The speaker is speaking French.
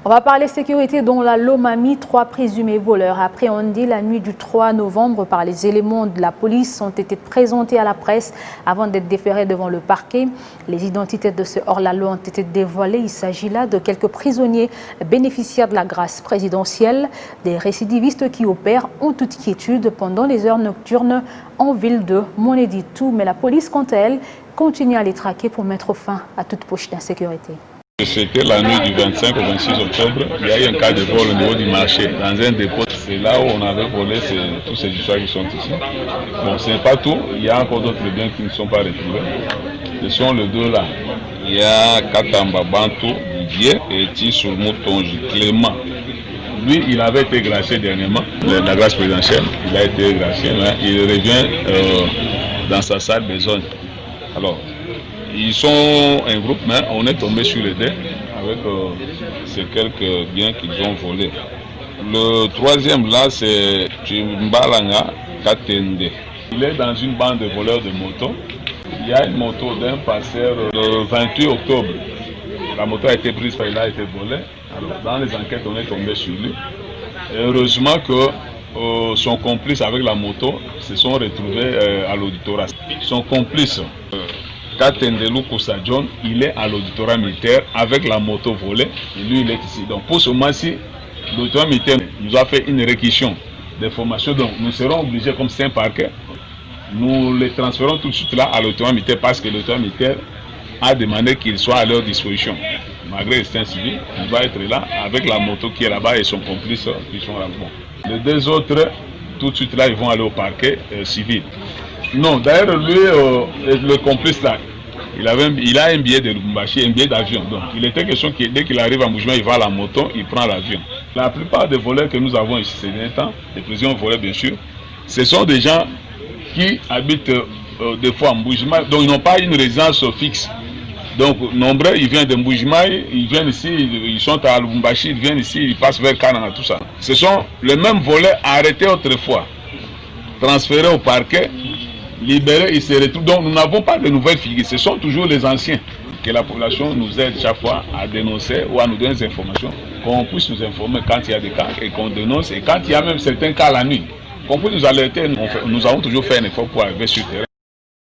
On va parler sécurité dont la Lomami. 3 présumés voleurs appréhendés la nuit du 3 novembre par les éléments de la police ont été présentés à la presse avant d'être déférés devant le parquet. Les identités de ce hors-la-loi ont été dévoilées. Il s'agit là de quelques prisonniers bénéficiaires de la grâce présidentielle, des récidivistes qui opèrent en toute quiétude pendant les heures nocturnes en ville de Monéditou. Mais la police, quant à elle, continue à les traquer pour mettre fin à toute poche d'insécurité. C'était la nuit du 25 au 26 octobre. Il y a eu un cas de vol au niveau du marché, dans un dépôt. C'est là où on avait volé toutes ces histoires qui sont ici. Bon, ce n'est pas tout. Il y a encore d'autres biens qui ne sont pas retrouvés. Ce sont les deux là. Il y a Katamba Bantou, Didier, et Tissoumou Tonji, Clément. Lui, il avait été gracié dernièrement, la grâce présidentielle. Il a été gracié, mais il revient dans sa salle besogne. Alors, ils sont un groupe, mais on est tombé sur les dés avec ces quelques biens qu'ils ont volés. Le troisième là, c'est Chimbalanga Katende. Il est dans une bande de voleurs de motos. Il y a une moto d'un passeur le 28 octobre. La moto a été prise, il a été volé. Alors, dans les enquêtes, on est tombé sur lui. Et heureusement que son complice avec la moto se sont retrouvés à l'auditorat. Son complice, Katendelou Koussa John, il est à l'auditorat militaire avec la moto volée et lui il est ici. Donc pour ce mois-ci, l'auditorat militaire nous a fait une réquisition des formations. Donc nous serons obligés, comme c'est un parquet, nous les transférons tout de suite là à l'auditorat militaire parce que l'auditorat militaire a demandé qu'il soit à leur disposition. Malgré c'est un civil, il va être là avec la moto qui est là-bas et son complice qui sont là-bas. Les deux autres, tout de suite là, ils vont aller au parquet civil. Non, d'ailleurs, lui, le complice là, il a un billet de Lubumbashi, un billet d'avion. Donc, il était question que dès qu'il arrive à Moujima, il va à la moto, il prend l'avion. La plupart des voleurs que nous avons ici ces derniers temps, les présidents voleurs bien sûr, ce sont des gens qui habitent des fois à Moujima, donc ils n'ont pas une résidence fixe. Donc, nombreux, ils viennent de Moujima, ils viennent ici, ils sont à Lubumbashi, ils viennent ici, ils passent vers Kananga, tout ça. Ce sont les mêmes voleurs arrêtés autrefois, transférés au parquet, libérés, ils se retrouvent. Donc nous n'avons pas de nouvelles figures, ce sont toujours les anciens. Que la population nous aide chaque fois à dénoncer ou à nous donner des informations, qu'on puisse nous informer quand il y a des cas et qu'on dénonce, et quand il y a même certains cas la nuit, qu'on puisse nous alerter. Nous avons toujours fait un effort pour arriver sur le terrain.